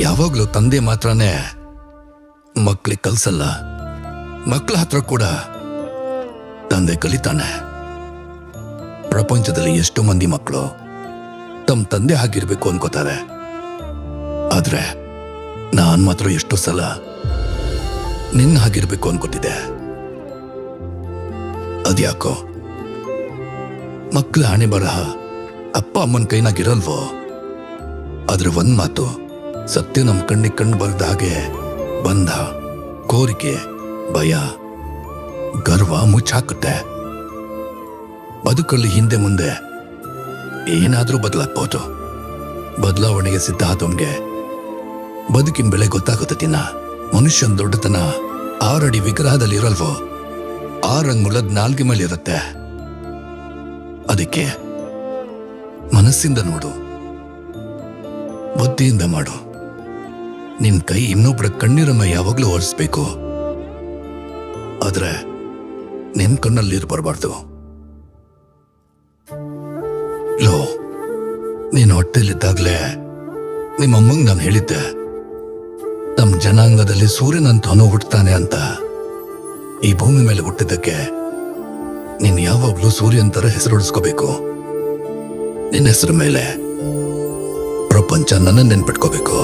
ಯಾವಾಗ್ಲೂ ತಂದೆ ಮಾತ್ರನೇ ಮಕ್ಳಿಗೆ ಕಲ್ಸಲ್ಲ, ಮಕ್ಕಳ ಹತ್ರ ಕೂಡ ತಂದೆ ಕಲಿತಾನೆ. ಪ್ರಪಂಚದಲ್ಲಿ ಎಷ್ಟೋ ಮಂದಿ ಮಕ್ಕಳು ತಮ್ಮ ತಂದೆ ಆಗಿರ್ಬೇಕು ಅನ್ಕೋತಾರೆ, ಆದ್ರೆ ನಾನ್ ಮಾತ್ರ ಎಷ್ಟೋ ಸಲ ನಿನ್ನ ಹಾಗಿರ್ಬೇಕು ಅನ್ಕೋತಿದ್ದೆ. ಅದ್ಯಾಕೋ ಮಕ್ಕಳ ಹಣೆ ಬರಹ ಅಪ್ಪ ಅಮ್ಮನ ಕೈನಾಗಿರಲ್ವೋ? ಆದ್ರೆ ಒಂದ್ ಮಾತು ಸತ್ಯ ನಮ್ ಕಣ್ಣಿಗೆ ಕಣ್ಣು ಬರದ ಹಾಗೆ ಬಂಧ, ಕೋರಿಕೆ, ಭಯ, ಗರ್ವ ಮುಚ್ಚಾಕುತ್ತೆ. ಬದುಕಲ್ಲಿ ಹಿಂದೆ ಮುಂದೆ ಏನಾದ್ರೂ ಬದಲಾಗ್ಬೋದು. ಬದಲಾವಣೆಗೆ ಸಿದ್ಧ ಆದವನ್ಗೆ ಬದುಕಿನ ಬೆಲೆ ಗೊತ್ತಾಗುತ್ತೆ. ದಿನ ಮನುಷ್ಯನ ದೊಡ್ಡತನ 6 ಅಡಿ ವಿಗ್ರಹದಲ್ಲಿ ಇರಲ್ವೋ, 6 ಅಂಗುಳದ ನಾಲ್ಗೆ ಮೇಲೆ ಇರುತ್ತೆ. ಅದಕ್ಕೆ ಮನಸ್ಸಿಂದ ನೋಡು, ಬುದ್ಧಿಯಿಂದ ಮಾಡು. ನಿನ್ ಕೈ ಇನ್ನೊಬ್ಬರ ಕಣ್ಣೀರನ್ನ ಯಾವಾಗ್ಲೂ ಒರೆಸ್ಬೇಕು, ಆದ್ರೆ ನಿನ್ ಕಣ್ಣಲ್ಲಿ ನೀರು ಬರಬಾರ್ದು. ಲೋ, ನೀನು ಹೊಟ್ಟೆಲಿದ್ದಾಗ್ಲೇ ನಿಮ್ಮಮ್ಮಂಗ್ ನಾನು ಹೇಳಿದ್ದೆ, ತಮ್ಮ ಜನಾಂಗದಲ್ಲಿ ಸೂರ್ಯನಂತವನು ಹುಟ್ಟುತ್ತಾನೆ ಅಂತ. ಈ ಭೂಮಿ ಮೇಲೆ ಹುಟ್ಟಿದ್ದಕ್ಕೆ ನೀನು ಯಾವಾಗ್ಲೂ ಸೂರ್ಯನ್ ತರ ಹೆಸರುಳಿಸ್ಕೋಬೇಕು. ನಿನ್ನ ಹೆಸರು ಮೇಲೆ ಪ್ರಪಂಚ ನನ್ನ ನೆನ್ಪಿಟ್ಕೋಬೇಕು.